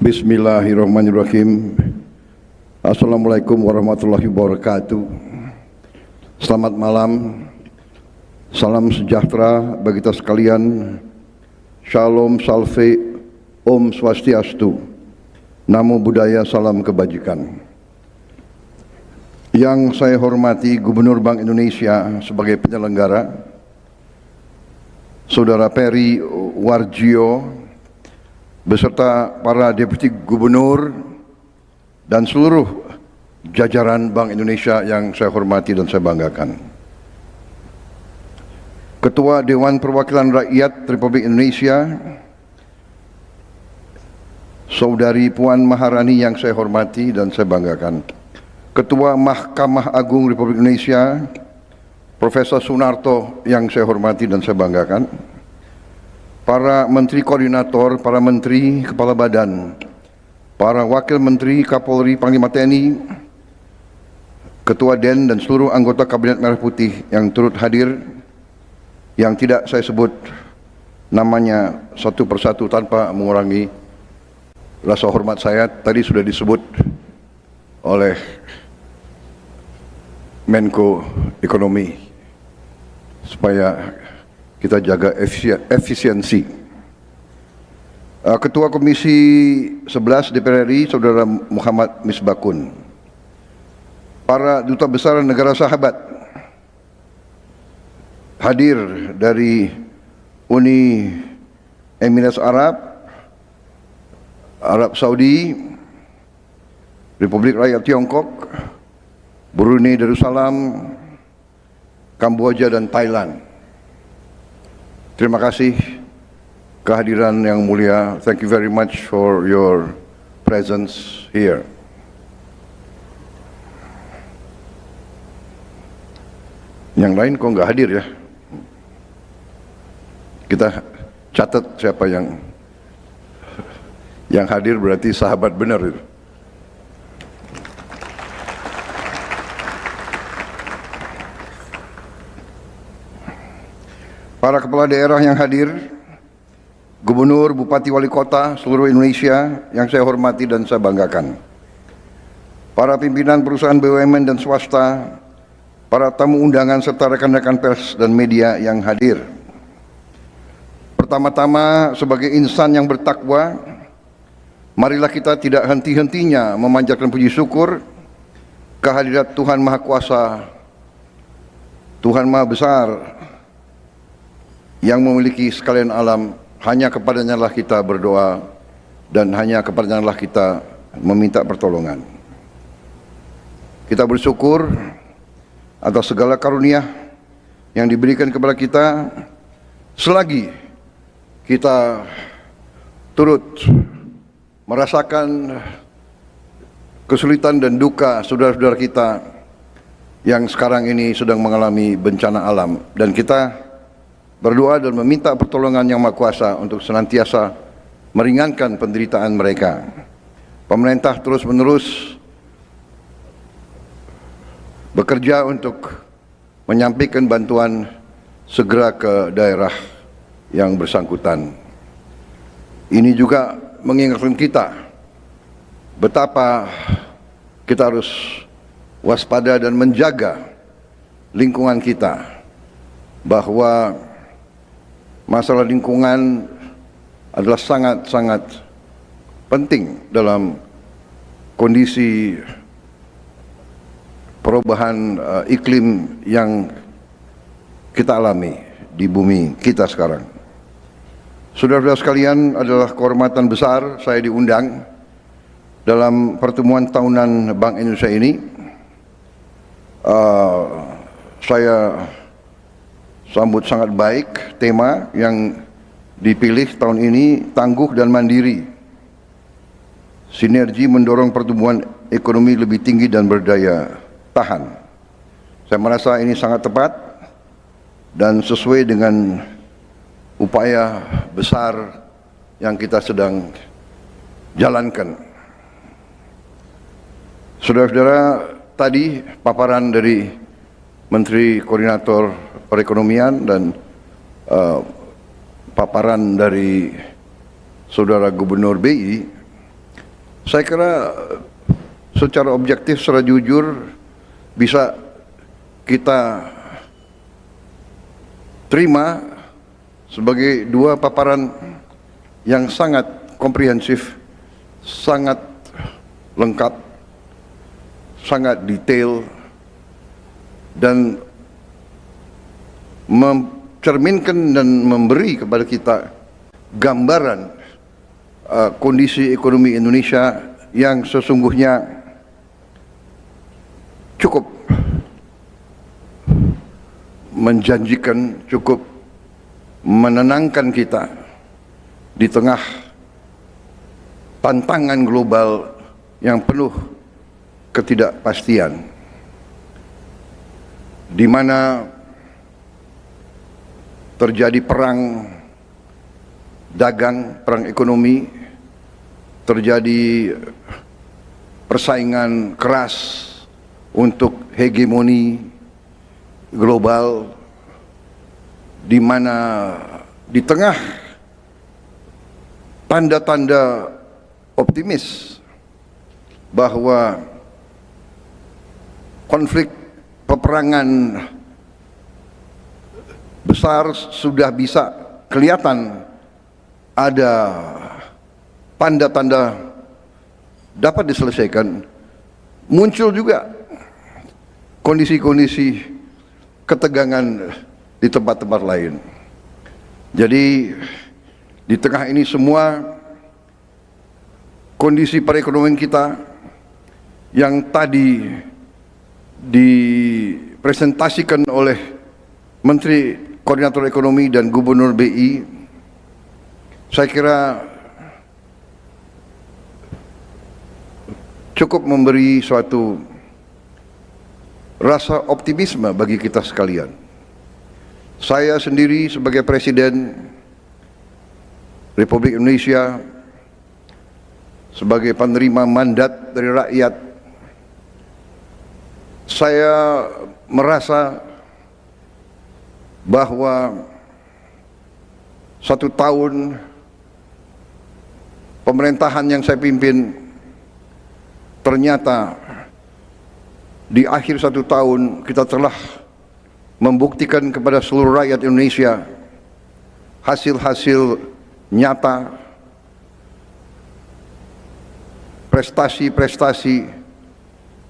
Bismillahirrahmanirrahim. Assalamualaikum warahmatullahi wabarakatuh. Selamat malam. Salam sejahtera bagi kita sekalian. Shalom, salve, Om Swastiastu. Namo Buddhaya, salam kebajikan. Yang saya hormati Gubernur Bank Indonesia sebagai penyelenggara, Saudara Peri Warjio, beserta para Deputi Gubernur dan seluruh jajaran Bank Indonesia yang saya hormati dan saya banggakan. Ketua Dewan Perwakilan Rakyat Republik Indonesia, Saudari Puan Maharani yang saya hormati dan saya banggakan. Ketua Mahkamah Agung Republik Indonesia, Profesor Sunarto yang saya hormati dan saya banggakan. Para Menteri Koordinator, para Menteri, Kepala Badan, para Wakil Menteri, Kapolri, Panglima TNI, Ketua DEN dan seluruh anggota Kabinet Merah Putih yang turut hadir, yang tidak saya sebut namanya satu persatu tanpa mengurangi rasa hormat saya, tadi sudah disebut oleh Menko Ekonomi, supaya kita jaga efisiensi. Ketua Komisi 11 DPR RI, Saudara Muhammad Misbakun. Para Duta Besar Negara Sahabat hadir dari Uni Emirat Arab, Arab Saudi, Republik Rakyat Tiongkok, Brunei Darussalam, Kamboja dan Thailand. Terima kasih kehadiran yang mulia. Thank you very much for your presence here. Yang lain kok nggak hadir ya? Kita catat siapa yang hadir, berarti sahabat benar itu. Para kepala daerah yang hadir, gubernur, bupati, wali kota seluruh Indonesia yang saya hormati dan saya banggakan. Para pimpinan perusahaan BUMN dan swasta, para tamu undangan serta rekan-rekan pers dan media yang hadir. Pertama-tama, sebagai insan yang bertakwa, marilah kita tidak henti-hentinya memanjatkan puji syukur kehadirat Tuhan Maha Kuasa, Tuhan Maha Besar, yang memiliki sekalian alam. Hanya kepadanya lah kita berdoa dan hanya kepadanya lah kita meminta pertolongan. Kita bersyukur atas segala karunia yang diberikan kepada kita selagi kita turut merasakan kesulitan dan duka saudara-saudara kita yang sekarang ini sedang mengalami bencana alam, dan kita berdoa dan meminta pertolongan Yang Maha Kuasa untuk senantiasa meringankan penderitaan mereka. Pemerintah terus-menerus bekerja untuk menyampaikan bantuan segera ke daerah yang bersangkutan. Ini juga mengingatkan kita betapa kita harus waspada dan menjaga lingkungan kita, bahwa masalah lingkungan adalah sangat-sangat penting dalam kondisi perubahan iklim yang kita alami di bumi kita sekarang. Saudara-saudara sekalian, adalah kehormatan besar saya diundang dalam pertemuan tahunan Bank Indonesia ini. Saya sambut sangat baik tema yang dipilih tahun ini, tangguh dan mandiri. Sinergi mendorong pertumbuhan ekonomi lebih tinggi dan berdaya tahan. Saya merasa ini sangat tepat dan sesuai dengan upaya besar yang kita sedang jalankan. Saudara-saudara, tadi paparan dari Menteri Koordinator Perekonomian dan paparan dari Saudara Gubernur BI Saya kira secara objektif, secara jujur bisa kita terima sebagai dua paparan yang sangat komprehensif, sangat lengkap, sangat detail, dan mencerminkan dan memberi kepada kita gambaran kondisi ekonomi Indonesia yang sesungguhnya cukup menjanjikan, cukup menenangkan kita di tengah tantangan global yang penuh ketidakpastian, di mana terjadi perang dagang, perang ekonomi, terjadi persaingan keras untuk hegemoni global, di mana di tengah tanda-tanda optimis bahwa konflik peperangan besar sudah bisa kelihatan, ada tanda-tanda dapat diselesaikan, muncul juga kondisi-kondisi ketegangan di tempat-tempat lain. Jadi di tengah ini semua, kondisi perekonomian kita yang tadi dipresentasikan oleh Menteri Koordinator Ekonomi dan Gubernur BI, saya kira cukup memberi suatu rasa optimisme bagi kita sekalian. Saya sendiri sebagai Presiden Republik Indonesia, sebagai penerima mandat dari rakyat, saya merasa bahwa 1 tahun pemerintahan yang saya pimpin, ternyata di akhir 1 tahun kita telah membuktikan kepada seluruh rakyat Indonesia hasil-hasil nyata, prestasi-prestasi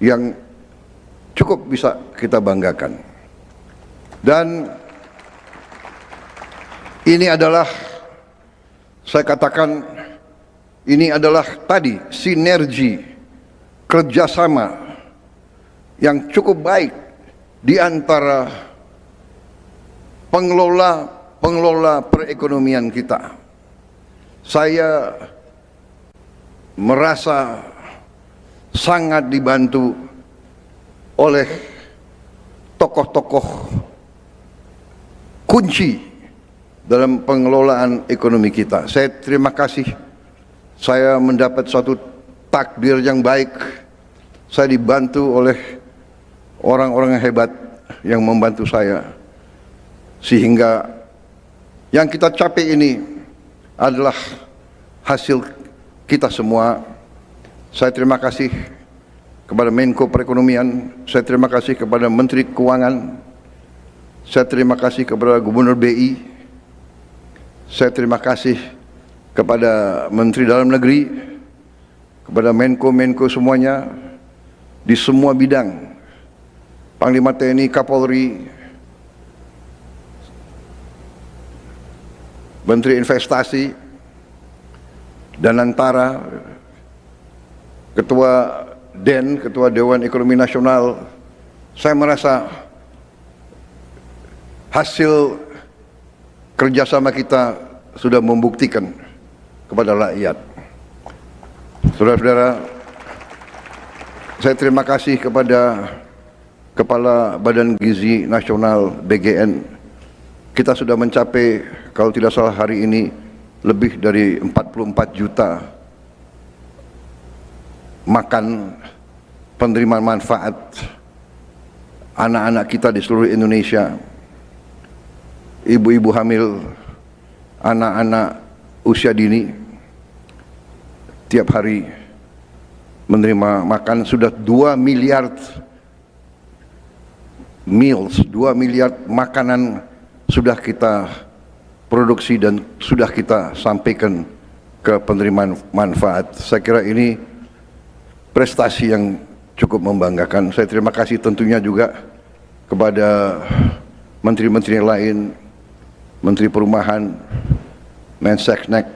yang cukup bisa kita banggakan. Dan ini adalah, saya katakan, ini adalah tadi sinergi kerjasama yang cukup baik di antara pengelola perekonomian kita. Saya merasa sangat dibantu oleh tokoh-tokoh kunci dalam pengelolaan ekonomi kita. Saya terima kasih, saya mendapat suatu takdir yang baik. Saya dibantu oleh orang-orang yang hebat yang membantu saya, sehingga yang kita capai ini adalah hasil kita semua. Saya terima kasih kepada Menko Perekonomian, saya terima kasih kepada Menteri Keuangan, saya terima kasih kepada Gubernur BI, saya terima kasih kepada Menteri Dalam Negeri, kepada Menko semuanya di semua bidang, Panglima TNI, Kapolri, Menteri Investasi dan Antara, Ketua DEN, Ketua Dewan Ekonomi Nasional. Saya merasa hasil kerjasama kita sudah membuktikan kepada rakyat. Saudara-saudara, saya terima kasih kepada Kepala Badan Gizi Nasional BGN. Kita sudah mencapai, kalau tidak salah hari ini, lebih dari 44 juta makan penerima manfaat anak-anak kita di seluruh Indonesia, ibu-ibu hamil, anak-anak usia dini. Tiap hari menerima makan, sudah 2 miliar meals, 2 miliar makanan sudah kita produksi dan sudah kita sampaikan ke penerima manfaat. Saya kira ini prestasi yang cukup membanggakan. Saya terima kasih tentunya juga kepada menteri-menteri lain, Menteri Perumahan, Menseknek,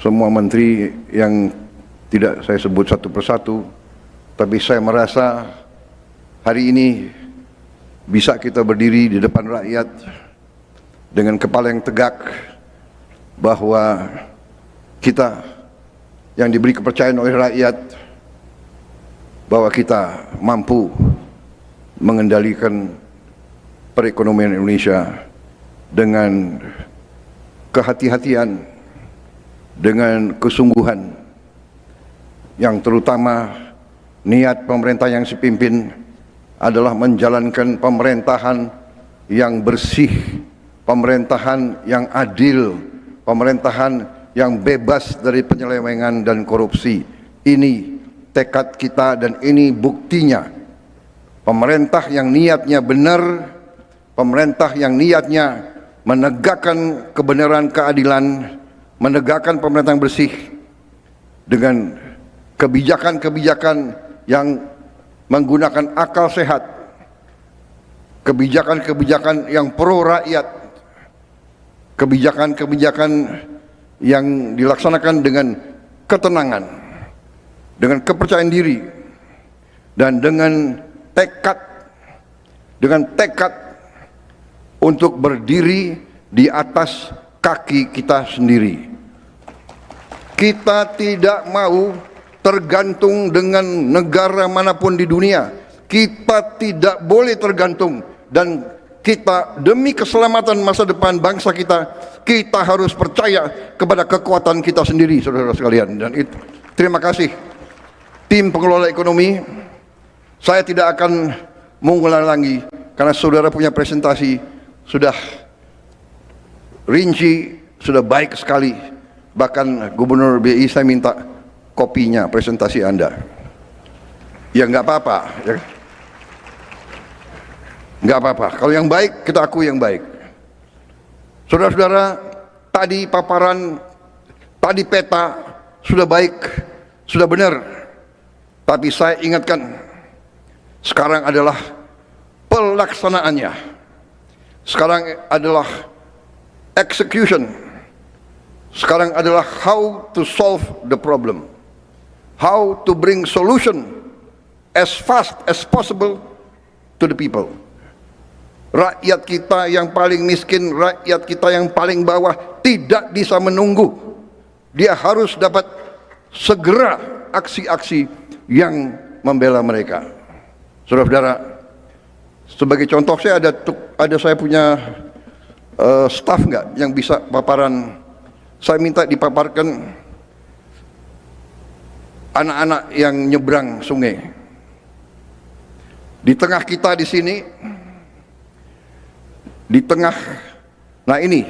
semua menteri yang tidak saya sebut satu persatu, tapi saya merasa hari ini bisa kita berdiri di depan rakyat dengan kepala yang tegak bahwa kita yang diberi kepercayaan oleh rakyat, bahwa kita mampu mengendalikan perekonomian Indonesia dengan kehati-hatian, dengan kesungguhan, yang terutama niat pemerintah yang saya pimpin adalah menjalankan pemerintahan yang bersih, pemerintahan yang adil, pemerintahan yang bebas dari penyelewengan dan korupsi. Ini tekad kita dan ini buktinya. Pemerintah yang niatnya benar, pemerintah yang niatnya menegakkan kebenaran, keadilan, menegakkan pemerintahan bersih dengan kebijakan-kebijakan yang menggunakan akal sehat, kebijakan-kebijakan yang pro rakyat, kebijakan-kebijakan yang dilaksanakan dengan ketenangan, dengan kepercayaan diri, dan dengan tekad untuk berdiri di atas kaki kita sendiri. Kita tidak mau tergantung dengan negara manapun di dunia. Kita tidak boleh tergantung, dan kita demi keselamatan masa depan bangsa kita, kita harus percaya kepada kekuatan kita sendiri, saudara sekalian. Dan itu, terima kasih tim pengelola ekonomi. Saya tidak akan mengulang lagi karena saudara punya presentasi sudah rinci, sudah baik sekali. Bahkan Gubernur BI saya minta kopinya presentasi Anda. Ya nggak apa-apa, ya. Nggak apa-apa. Kalau yang baik kita akui yang baik. Saudara-saudara, tadi paparan, tadi peta sudah baik, sudah benar. Tapi saya ingatkan, sekarang adalah pelaksanaannya. Sekarang adalah execution. Sekarang adalah how to solve the problem. How to bring solution as fast as possible to the people. Rakyat kita yang paling miskin, rakyat kita yang paling bawah tidak bisa menunggu. Dia harus dapat segera aksi-aksi yang membela mereka. Saudara-saudara, sebagai contoh saya ada saya punya staff nggak yang bisa paparan. Saya minta dipaparkan anak-anak yang nyebrang sungai. Di tengah kita di sini, di tengah, nah ini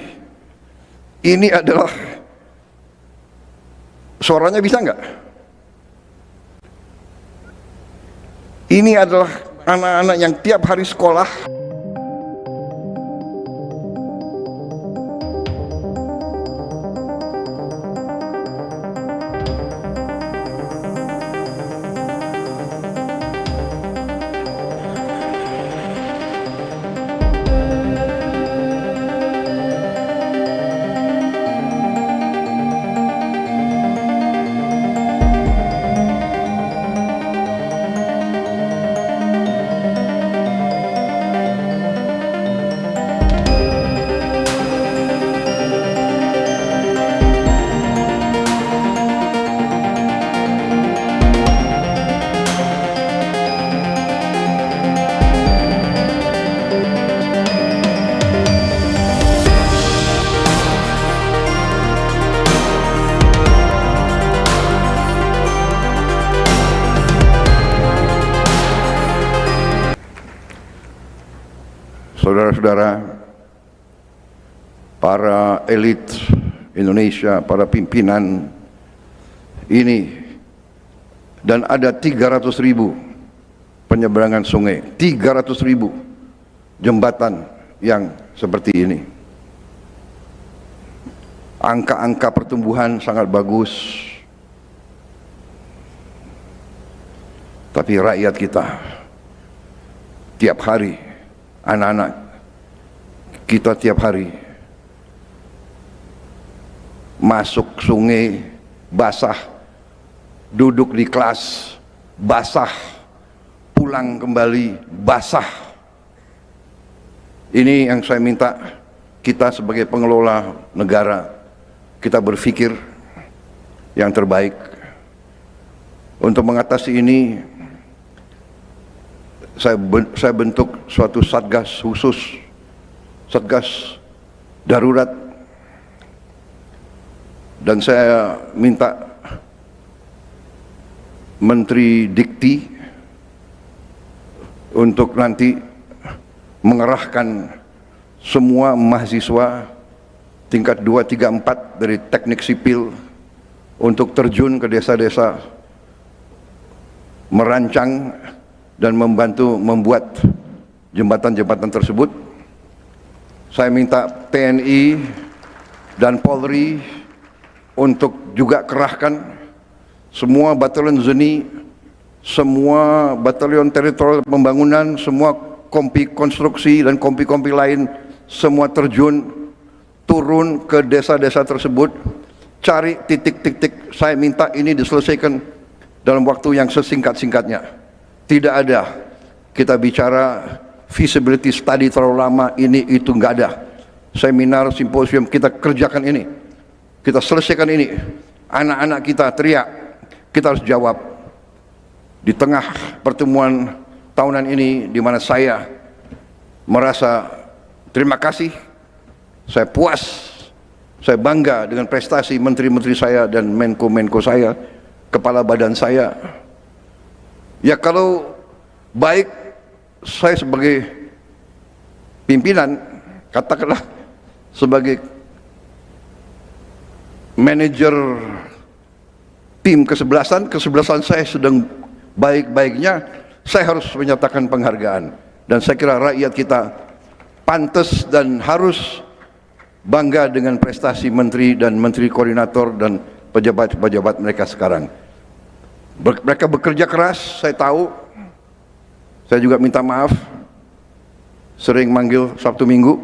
adalah, suaranya bisa nggak? Ini adalah anak-anak yang tiap hari sekolah. Saudara-saudara, para elit Indonesia, para pimpinan ini, dan ada 300.000 penyeberangan sungai, 300.000 jembatan yang seperti ini. Angka-angka pertumbuhan sangat bagus, tapi rakyat kita tiap hari, anak-anak kita tiap hari masuk sungai basah, duduk di kelas basah, pulang kembali basah. Ini yang saya minta kita sebagai pengelola negara, kita berpikir yang terbaik. Untuk mengatasi ini, saya bentuk suatu satgas khusus, satgas darurat, dan saya minta Menteri Dikti untuk nanti mengerahkan semua mahasiswa tingkat 2, 3, 4 dari teknik sipil untuk terjun ke desa-desa, merancang dan membantu membuat jembatan-jembatan tersebut. Saya minta TNI dan Polri untuk juga kerahkan semua batalion ZENI, semua batalion teritorial pembangunan, semua kompi konstruksi dan kompi-kompi lain, semua terjun, turun ke desa-desa tersebut, cari titik-titik. Saya minta ini diselesaikan dalam waktu yang sesingkat-singkatnya. Tidak ada kita bicara feasibility study terlalu lama, ini itu nggak ada. Seminar, simposium, kita kerjakan ini, kita selesaikan ini. Anak-anak kita teriak, kita harus jawab. Di tengah pertemuan tahunan ini, di mana saya merasa terima kasih, saya puas, saya bangga dengan prestasi menteri-menteri saya dan menko-menko saya, kepala badan saya. Ya kalau baik, saya sebagai pimpinan, katakanlah sebagai manajer tim kesebelasan saya sedang baik-baiknya, saya harus menyatakan penghargaan. Dan saya kira rakyat kita pantas dan harus bangga dengan prestasi menteri dan menteri koordinator dan pejabat-pejabat mereka sekarang. Mereka bekerja keras, saya tahu. Saya juga minta maaf, sering manggil Sabtu Minggu.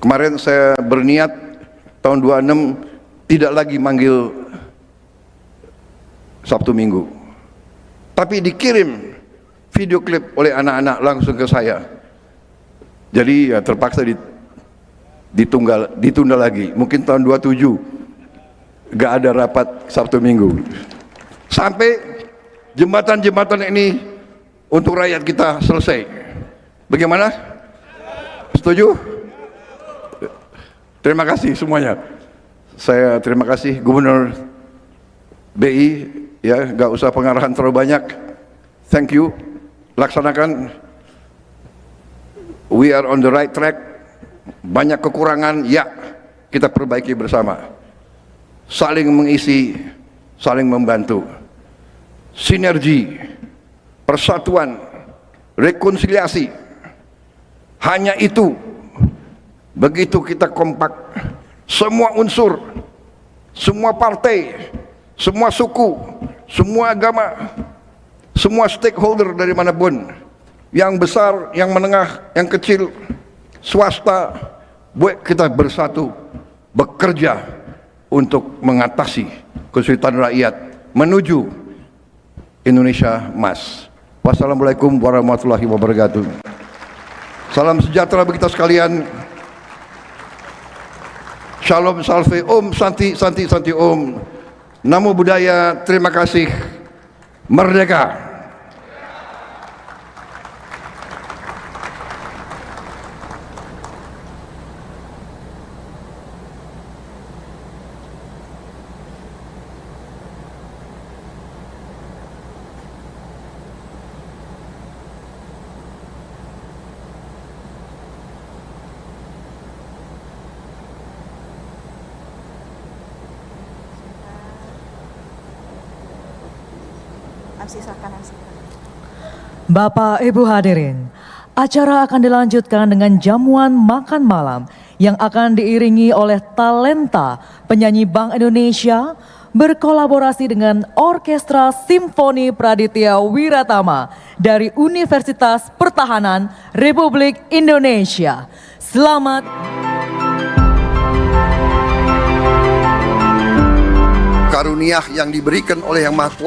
Kemarin saya berniat tahun 26 tidak lagi manggil Sabtu Minggu, tapi dikirim video klip oleh anak-anak langsung ke saya. Jadi ya terpaksa ditunda lagi. Mungkin tahun 27 gak ada rapat Sabtu Minggu. Sampai jembatan-jembatan ini untuk rakyat kita selesai. Bagaimana? Setuju? Terima kasih semuanya. Saya terima kasih Gubernur BI, ya, gak usah pengarahan terlalu banyak. Thank you. Laksanakan. We are on the right track. Banyak kekurangan, ya, kita perbaiki bersama. Saling mengisi, saling membantu. Sinergi, persatuan, rekonsiliasi. Hanya itu. Begitu kita kompak, semua unsur, semua partai, semua suku, semua agama, semua stakeholder dari manapun, yang besar, yang menengah, yang kecil, swasta, buat kita bersatu, bekerja untuk mengatasi kesulitan rakyat menuju Indonesia emas. Wassalamualaikum warahmatullahi wabarakatuh. Salam sejahtera bagi kita sekalian. Shalom salve, Om Santi Santi Santi Om. Namo Buddhaya, terima kasih. Merdeka. Bapak Ibu hadirin, acara akan dilanjutkan dengan jamuan makan malam yang akan diiringi oleh talenta penyanyi Bank Indonesia berkolaborasi dengan Orkestra Simfoni Praditya Wiratama dari Universitas Pertahanan Republik Indonesia. Selamat. Karunia yang diberikan oleh Yang Maha Kuasa